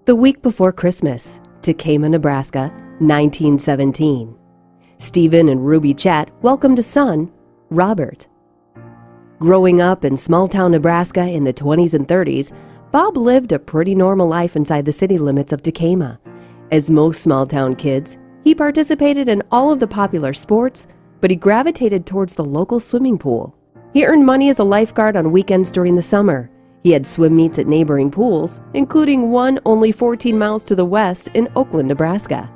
The week before Christmas, Tekamah, Nebraska, 1917. Stephen and Ruby Chatt welcomed a son, Robert. Growing up in small-town Nebraska in the 20s and 30s, Bob lived a pretty normal life inside the city limits of Tekamah. As most small-town kids, he participated in all of the popular sports, but he gravitated towards the local swimming pool. He earned money as a lifeguard on weekends during the summer. He had swim meets at neighboring pools, including one only 14 miles to the west in Oakland, Nebraska.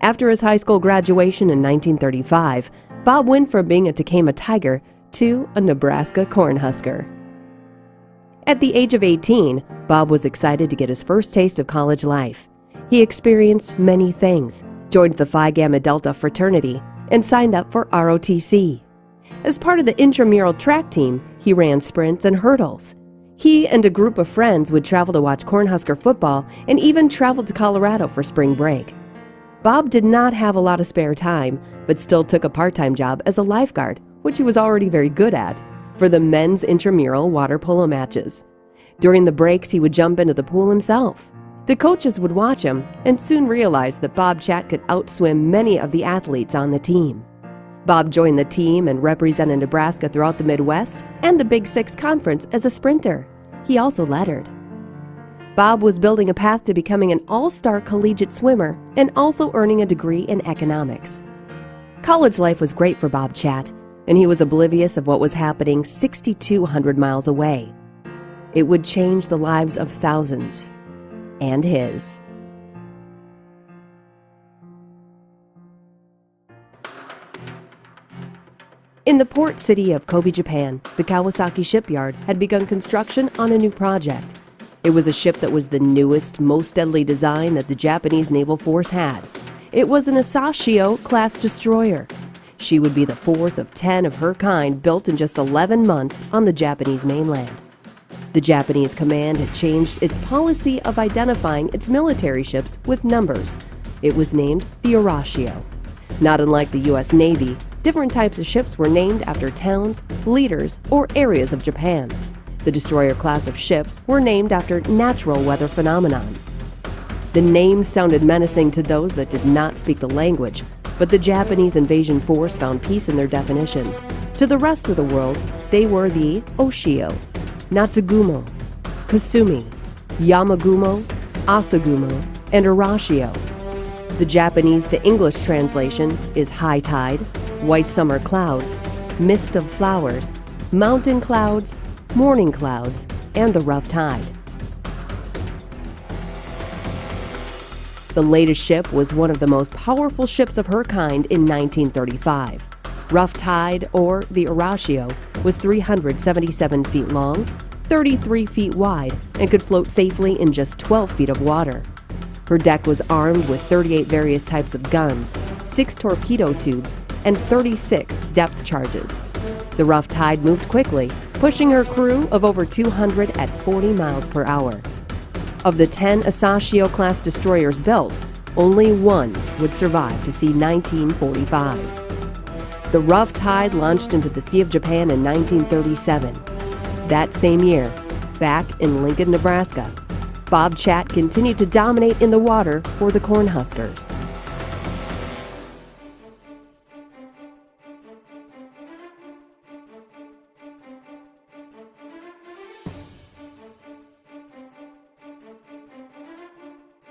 After his high school graduation in 1935, Bob went from being a Tekamah Tiger to a Nebraska Cornhusker. At the age of 18, Bob was excited to get his first taste of college life. He experienced many things, joined the Phi Gamma Delta fraternity, and signed up for ROTC. As part of the intramural track team, he ran sprints and hurdles. He and a group of friends would travel to watch Cornhusker football and even traveled to Colorado for spring break. Bob did not have a lot of spare time, but still took a part-time job as a lifeguard, which he was already very good at, for the men's intramural water polo matches. During the breaks, he would jump into the pool himself. The coaches would watch him and soon realized that Bob Chatt could outswim many of the athletes on the team. Bob joined the team and represented Nebraska throughout the Midwest and the Big Six Conference as a sprinter. He also lettered. Bob was building a path to becoming an all-star collegiate swimmer and also earning a degree in economics. College life was great for Bob Chatt, and he was oblivious of what was happening 6,200 miles away. It would change the lives of thousands, and his. In the port city of Kobe, Japan, the Kawasaki shipyard had begun construction on a new project. It was a ship that was the newest, most deadly design that the Japanese naval force had. It was an Asashio-class destroyer. She would be the fourth of 10 of her kind built in just 11 months on the Japanese mainland. The Japanese command had changed its policy of identifying its military ships with numbers. It was named the Arashio. Not unlike the U.S. Navy, different types of ships were named after towns, leaders, or areas of Japan. The destroyer class of ships were named after natural weather phenomenon. The names sounded menacing to those that did not speak the language, but the Japanese invasion force found peace in their definitions. To the rest of the world, they were the Oshio, Natsugumo, Kasumi, Yamagumo, Asagumo, and Arashio. The Japanese to English translation is high tide, white summer clouds, mist of flowers, mountain clouds, morning clouds, and the rough tide. The latest ship was one of the most powerful ships of her kind in 1935. Rough Tide, or the Arashio, was 377 feet long, 33 feet wide, and could float safely in just 12 feet of water. Her deck was armed with 38 various types of guns, 6 torpedo tubes, and 36 depth charges. The Rough Tide moved quickly, pushing her crew of over 200 at 40 miles per hour. Of the 10 Asashio-class destroyers built, only one would survive to see 1945. The Rough Tide launched into the Sea of Japan in 1937. That same year, back in Lincoln, Nebraska, Bob Chatt continued to dominate in the water for the Cornhuskers.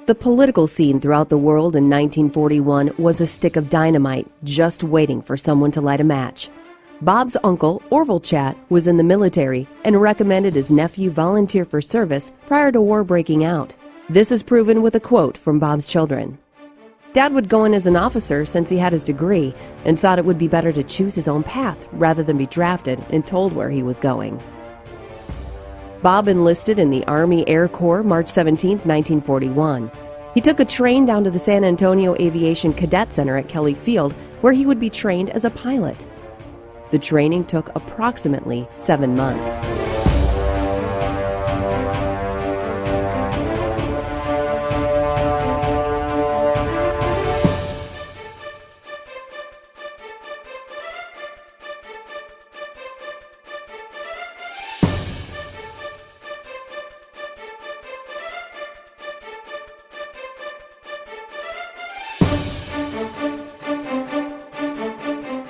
The political scene throughout the world in 1941 was a stick of dynamite just waiting for someone to light a match. Bob's uncle, Orville Chatt, was in the military and recommended his nephew volunteer for service prior to war breaking out. This is proven with a quote from Bob's children. Dad would go in as an officer since he had his degree and thought it would be better to choose his own path rather than be drafted and told where he was going. Bob enlisted in the Army Air Corps March 17, 1941. He took a train down to the San Antonio Aviation Cadet Center at Kelly Field, where he would be trained as a pilot. The training took approximately 7 months.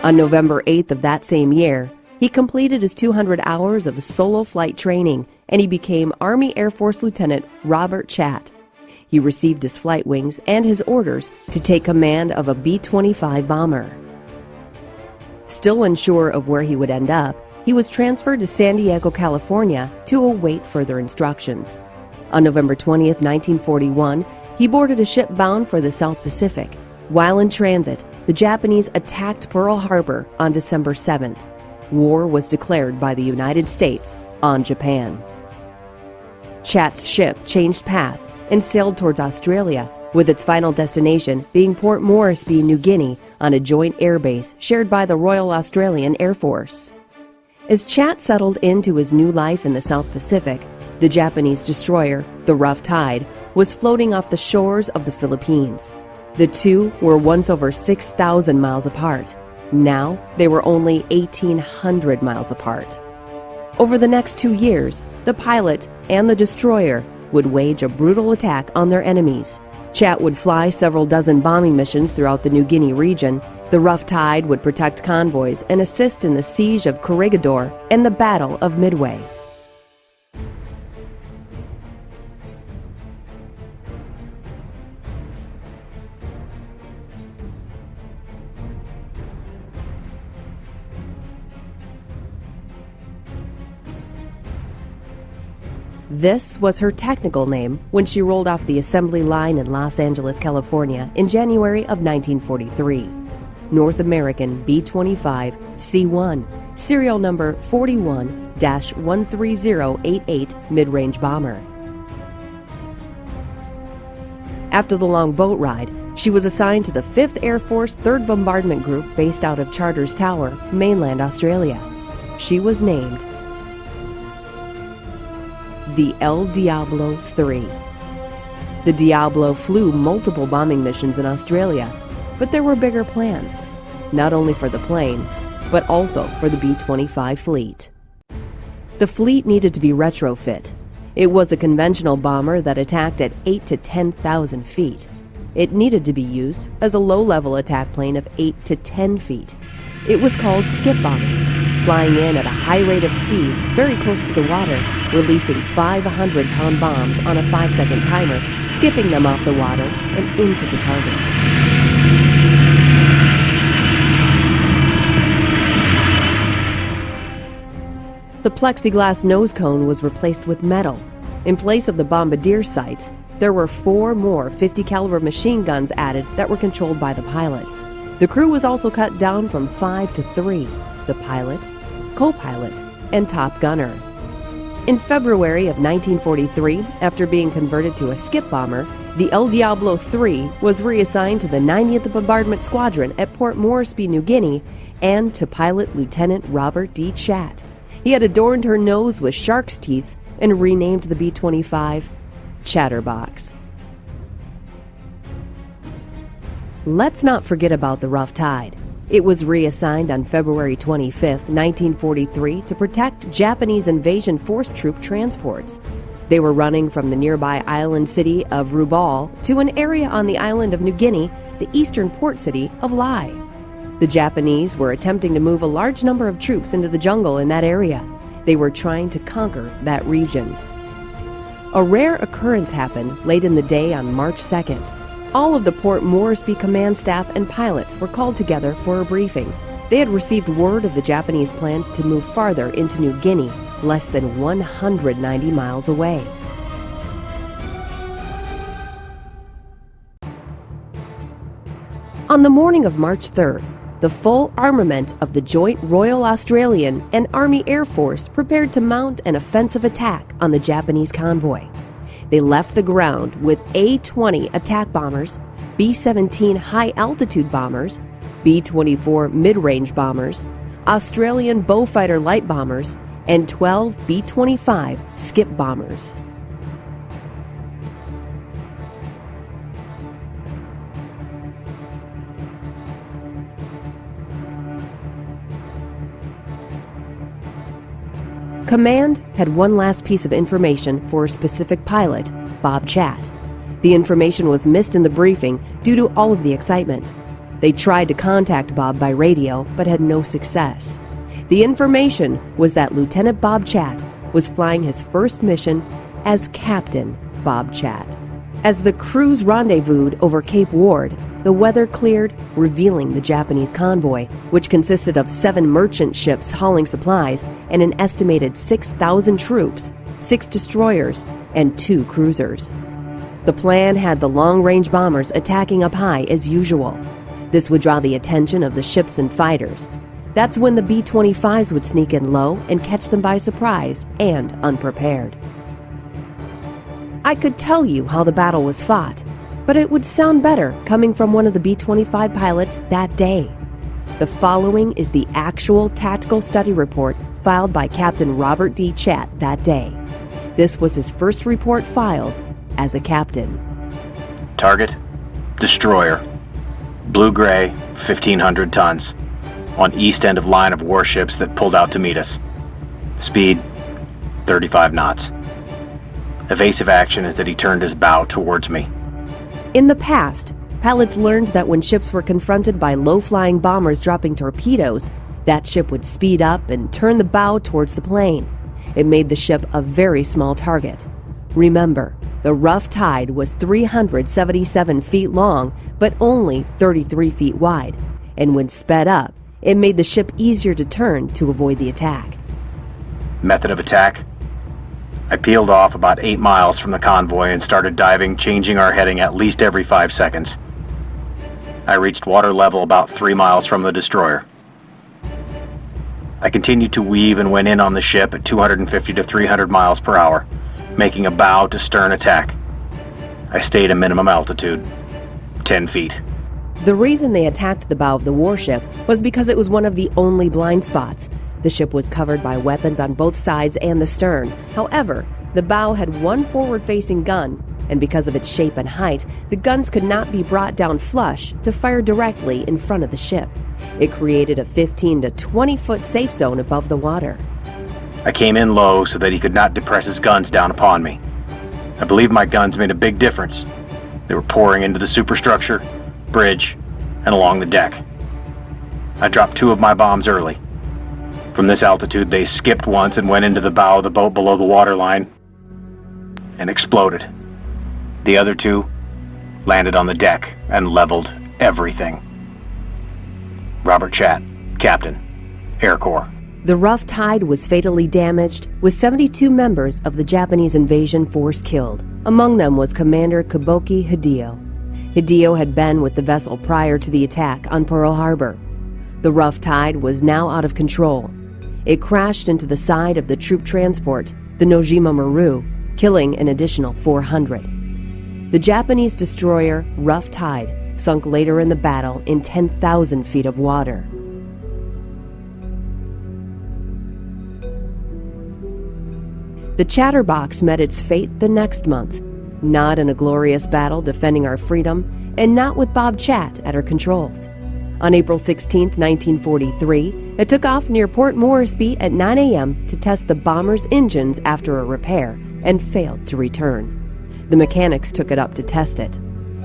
On November 8th of that same year, he completed his 200 hours of solo flight training, and he became Army Air Force Lieutenant Robert Chatt. He received his flight wings and his orders to take command of a B-25 bomber. Still unsure of where he would end up, he was transferred to San Diego, California to await further instructions. On November 20th, 1941, he boarded a ship bound for the South Pacific. While in transit, the Japanese attacked Pearl Harbor on December 7th. War was declared by the United States on Japan. Chatt's ship changed path and sailed towards Australia, with its final destination being Port Moresby, New Guinea, on a joint airbase shared by the Royal Australian Air Force. As Chatt settled into his new life in the South Pacific, the Japanese destroyer, the Rough Tide, was floating off the shores of the Philippines. The two were once over 6,000 miles apart. Now they were only 1,800 miles apart. Over the next 2 years, the pilot and the destroyer would wage a brutal attack on their enemies. Chatt would fly several dozen bombing missions throughout the New Guinea region. The Rough Tide would protect convoys and assist in the siege of Corregidor and the Battle of Midway. This was her technical name when she rolled off the assembly line in Los Angeles, California in January of 1943. North American B-25 C-1, serial number 41-13088 mid-range bomber. After the long boat ride, she was assigned to the 5th Air Force 3rd Bombardment Group based out of Charters Tower, mainland Australia. She was named the El Diablo III. The Diablo flew multiple bombing missions in Australia, but there were bigger plans, not only for the plane, but also for the B-25 fleet. The fleet needed to be retrofit. It was a conventional bomber that attacked at 8,000 to 10,000 feet. It needed to be used as a low-level attack plane of 8 to 10 feet. It was called skip bombing, flying in at a high rate of speed very close to the water, releasing 500-pound bombs on a 5-second timer, skipping them off the water and into the target. The plexiglass nose cone was replaced with metal. In place of the bombardier sights, there were 4 more 50 caliber machine guns added that were controlled by the pilot. The crew was also cut down from 5 to 3, the pilot, co-pilot, and top gunner. In February of 1943, after being converted to a skip bomber, the El Diablo III was reassigned to the 90th Bombardment Squadron at Port Moresby, New Guinea, and to pilot Lieutenant Robert D. Chatt. He had adorned her nose with shark's teeth and renamed the B-25 Chatterbox. Let's not forget about the Rough Tide. It was reassigned on February 25, 1943 to protect Japanese invasion force troop transports. They were running from the nearby island city of Rabaul to an area on the island of New Guinea, the eastern port city of Lae. The Japanese were attempting to move a large number of troops into the jungle in that area. They were trying to conquer that region. A rare occurrence happened late in the day on March 2nd. All of the Port Moresby command staff and pilots were called together for a briefing. They had received word of the Japanese plan to move farther into New Guinea, less than 190 miles away. On the morning of March 3rd, the full armament of the joint Royal Australian and Army Air Force prepared to mount an offensive attack on the Japanese convoy. They left the ground with A-20 attack bombers, B-17 high-altitude bombers, B-24 mid-range bombers, Australian Beaufighter light bombers, and 12 B-25 skip bombers. Command had one last piece of information for a specific pilot, Bob Chatt. The information was missed in the briefing due to all of the excitement. They tried to contact Bob by radio, but had no success. The information was that Lieutenant Bob Chatt was flying his first mission as Captain Bob Chatt. As the crews rendezvoused over Cape Ward, the weather cleared, revealing the Japanese convoy, which consisted of 7 merchant ships hauling supplies and an estimated 6,000 troops, 6 destroyers, and 2 cruisers. The plan had the long-range bombers attacking up high as usual. This would draw the attention of the ships and fighters. That's when the B-25s would sneak in low and catch them by surprise and unprepared. I could tell you how the battle was fought, but it would sound better coming from one of the B-25 pilots that day. The following is the actual tactical study report filed by Captain Robert D. Chatt that day. This was his first report filed as a captain. Target, destroyer, blue-gray, 1,500 tons, on east end of line of warships that pulled out to meet us. Speed, 35 knots. Evasive action is that he turned his bow towards me. In the past, pilots learned that when ships were confronted by low-flying bombers dropping torpedoes, that ship would speed up and turn the bow towards the plane. It made the ship a very small target. Remember, the rough tide was 377 feet long, but only 33 feet wide, and when sped up, it made the ship easier to turn to avoid the attack. Method of attack? I peeled off about 8 miles from the convoy and started diving, changing our heading at least every 5 seconds. I reached water level about 3 miles from the destroyer. I continued to weave and went in on the ship at 250 to 300 miles per hour, making a bow to stern attack. I stayed a minimum altitude, 10 feet. The reason they attacked the bow of the warship was because it was one of the only blind spots. The ship was covered by weapons on both sides and the stern. However, the bow had one forward-facing gun, and because of its shape and height, the guns could not be brought down flush to fire directly in front of the ship. It created a 15 to 20-foot safe zone above the water. I came in low so that he could not depress his guns down upon me. I believe my guns made a big difference. They were pouring into the superstructure, bridge, and along the deck. I dropped 2 of my bombs early. From this altitude, they skipped once and went into the bow of the boat below the waterline and exploded. The other 2 landed on the deck and leveled everything. Robert Chatt, Captain, Air Corps. The rough tide was fatally damaged, with 72 members of the Japanese invasion force killed. Among them was Commander Kabuki Hideo. Hideo had been with the vessel prior to the attack on Pearl Harbor. The rough tide was now out of control. It crashed into the side of the troop transport, the Nojima Maru, killing an additional 400. The Japanese destroyer Rough Tide sunk later in the battle in 10,000 feet of water. The Chatterbox met its fate the next month, not in a glorious battle defending our freedom, and not with Bob Chatt at her controls. On April 16, 1943, it took off near Port Moresby at 9 a.m. to test the bomber's engines after a repair and failed to return. The mechanics took it up to test it.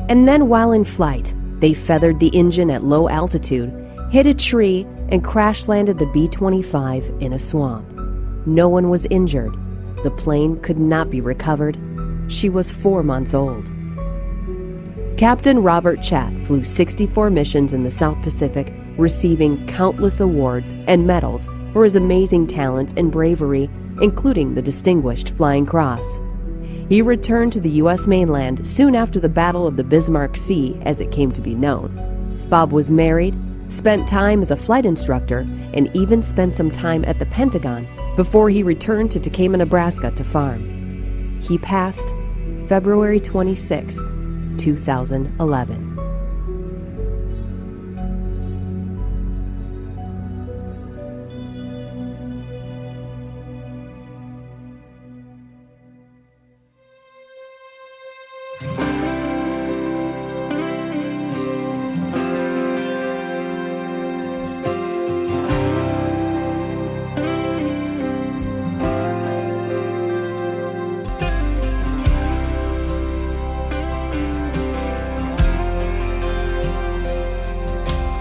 And then while in flight, they feathered the engine at low altitude, hit a tree, and crash-landed the B-25 in a swamp. No one was injured. The plane could not be recovered. She was 4 months old. Captain Robert Chatt flew 64 missions in the South Pacific, receiving countless awards and medals for his amazing talent and bravery, including the Distinguished Flying Cross. He returned to the U.S. mainland soon after the Battle of the Bismarck Sea, as it came to be known. Bob was married, spent time as a flight instructor, and even spent some time at the Pentagon before he returned to Tekamah, Nebraska to farm. He passed February 26, 2011.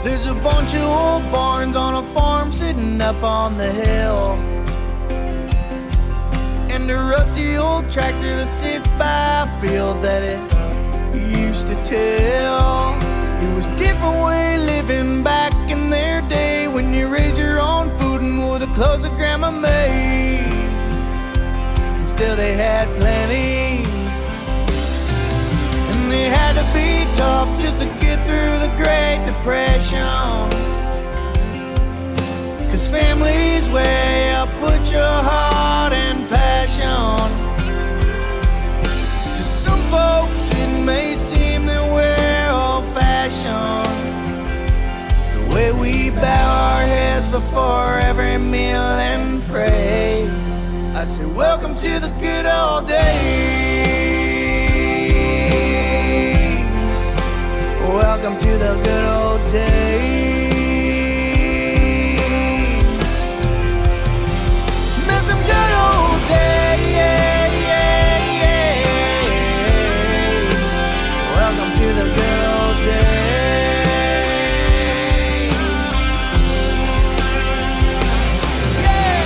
There's a bunch of old barns on a farm sitting up on the hill, and a rusty old tractor that sits by a field that it used to till. It was a different way living back in their day, when you raised your own food and wore the clothes that grandma made. And still they had plenty, and they had to be tough just to get through the Great Depression. 'Cause family's way up, put your heart and passion. To some folks it may seem that we're old-fashioned, the way we bow our heads before every meal and pray. I say welcome to the good old days. Welcome to the good old days. Miss some good old days. Welcome to the good old days. Yeah.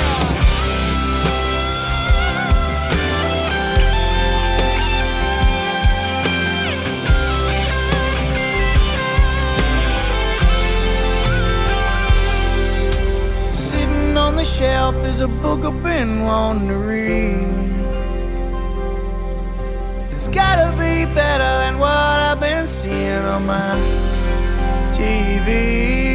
Sitting on the shelf is a book I've been wanting to read. It's gotta be better than what I've been seeing on my TV.